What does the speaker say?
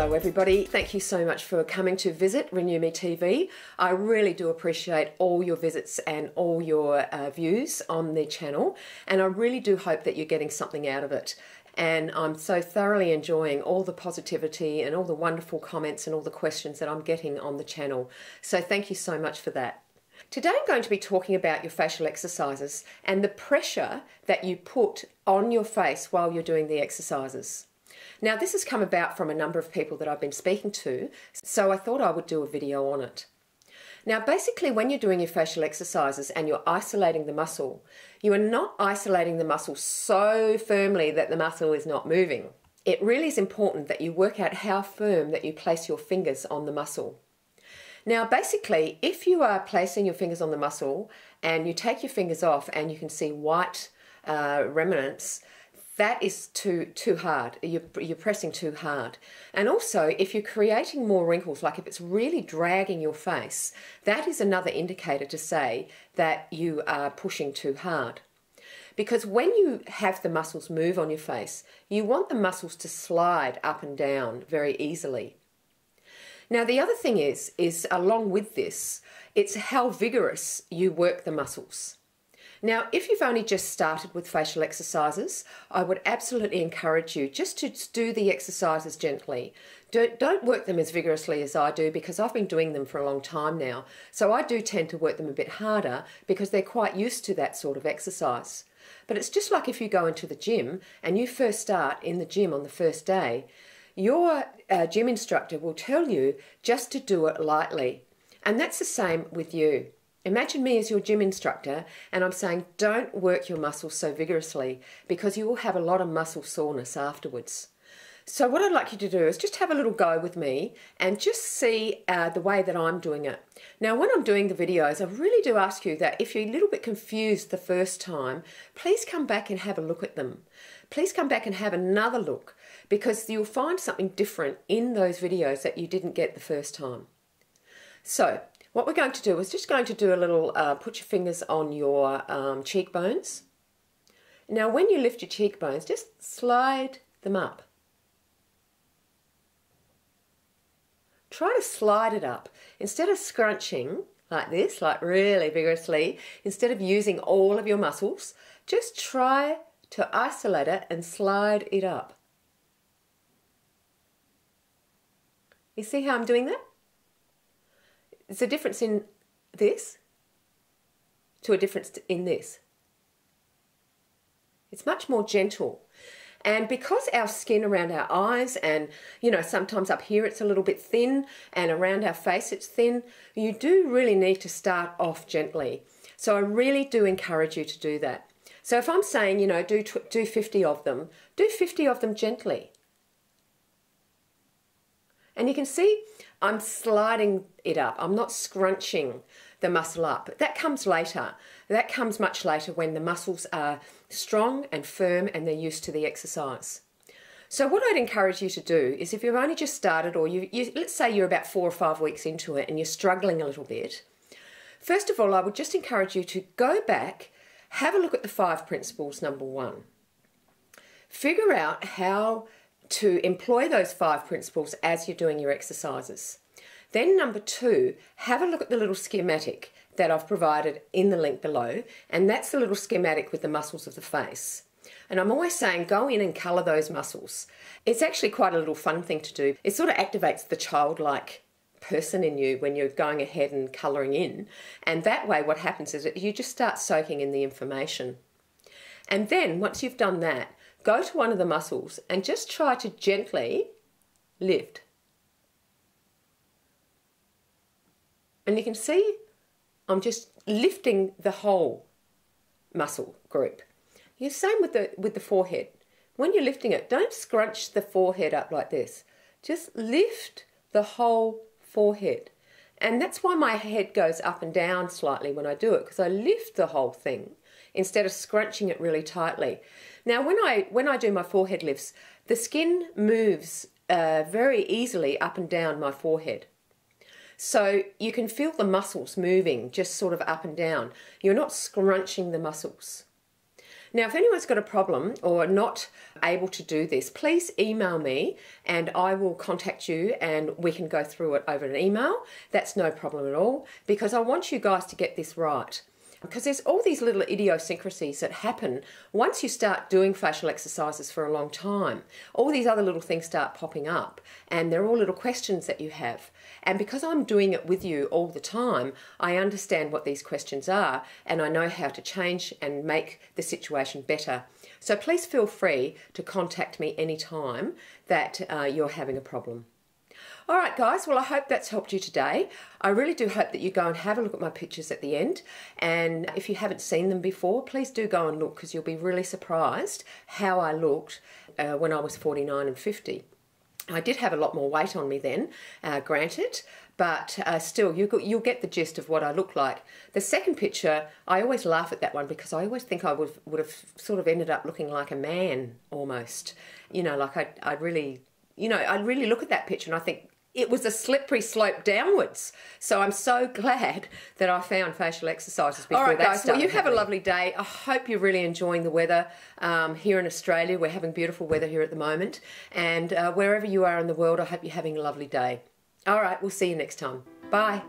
Hello everybody, thank you so much for coming to visit Renew Me TV. I really do appreciate all your visits and all your views on the channel, and I really do hope that you're getting something out of it. And I'm so thoroughly enjoying all the positivity and all the wonderful comments and all the questions that I'm getting on the channel. So thank you so much for that. Today I'm going to be talking about your facial exercises and the pressure that you put on your face while you're doing the exercises. Now this has come about from a number of people that I've been speaking to, so I thought I would do a video on it. Now basically when you're doing your facial exercises and you're isolating the muscle, you are not isolating the muscle so firmly that the muscle is not moving. It really is important that you work out how firm that you place your fingers on the muscle. Now basically if you are placing your fingers on the muscle and you take your fingers off and you can see white remnants, that is too hard. You're pressing too hard. And also, if you're creating more wrinkles, like if it's really dragging your face, that is another indicator to say that you are pushing too hard. Because when you have the muscles move on your face, you want the muscles to slide up and down very easily. Now the other thing is along with this, it's how vigorous you work the muscles. Now, if you've only just started with facial exercises, I would absolutely encourage you just to do the exercises gently. Don't work them as vigorously as I do, because I've been doing them for a long time now. So I do tend to work them a bit harder because they're quite used to that sort of exercise. But it's just like if you go into the gym and you first start in the gym on the first day, your gym instructor will tell you just to do it lightly. And that's the same with you. Imagine me as your gym instructor and I'm saying don't work your muscles so vigorously because you will have a lot of muscle soreness afterwards. So what I'd like you to do is just have a little go with me and just see the way that I'm doing it. Now when I'm doing the videos, I really do ask you that if you're a little bit confused the first time, please come back and have a look at them. Please come back and have another look, because you'll find something different in those videos that you didn't get the first time. So what we're going to do is just going to do a little, put your fingers on your cheekbones. Now when you lift your cheekbones, just slide them up. Try to slide it up. Instead of scrunching like this, like really vigorously, instead of using all of your muscles, just try to isolate it and slide it up. You see how I'm doing that? It's a difference in this to a difference in this. It's much more gentle. And because our skin around our eyes and, you know, sometimes up here it's a little bit thin and around our face it's thin, you do really need to start off gently. So I really do encourage you to do that. So if I'm saying, you know, do 50 of them, do 50 of them gently. And you can see I'm sliding it up. I'm not scrunching the muscle up. That comes later. That comes much later when the muscles are strong and firm and they're used to the exercise. So what I'd encourage you to do is if you've only just started, or let's say you're about 4 or 5 weeks into it and you're struggling a little bit, first of all, I would just encourage you to go back, have a look at the 5 principles, number 1. Figure out how to employ those 5 principles as you're doing your exercises. Then number 2, have a look at the little schematic that I've provided in the link below, and that's the little schematic with the muscles of the face. And I'm always saying go in and colour those muscles. It's actually quite a little fun thing to do. It sort of activates the childlike person in you when you're going ahead and colouring in, and that way what happens is that you just start soaking in the information. And then once you've done that, go to one of the muscles and just try to gently lift. And you can see I'm just lifting the whole muscle group. The same with the forehead. When you're lifting it, don't scrunch the forehead up like this. Just lift the whole forehead. And that's why my head goes up and down slightly when I do it, because I lift the whole thing instead of scrunching it really tightly. Now when I do my forehead lifts, the skin moves very easily up and down my forehead. So you can feel the muscles moving just sort of up and down. You're not scrunching the muscles. Now, if anyone's got a problem or not able to do this, please email me and I will contact you and we can go through it over an email. That's no problem at all, because I want you guys to get this right. Because there's all these little idiosyncrasies that happen once you start doing facial exercises for a long time. All these other little things start popping up, and they're all little questions that you have. And because I'm doing it with you all the time, I understand what these questions are, and I know how to change and make the situation better. So please feel free to contact me anytime that you're having a problem. All right, guys, well, I hope that's helped you today. I really do hope that you go and have a look at my pictures at the end. And if you haven't seen them before, please do go and look, because you'll be really surprised how I looked when I was 49 and 50. I did have a lot more weight on me then, granted, but still, you'll get the gist of what I look like. The second picture, I always laugh at that one because I always think I would have sort of ended up looking like a man almost. You know, like I'd really look at that picture and I think, it was a slippery slope downwards. So I'm so glad that I found facial exercises before that started. All right, guys, well, you have a lovely day. I hope you're really enjoying the weather here in Australia. We're having beautiful weather here at the moment. And wherever you are in the world, I hope you're having a lovely day. All right, we'll see you next time. Bye.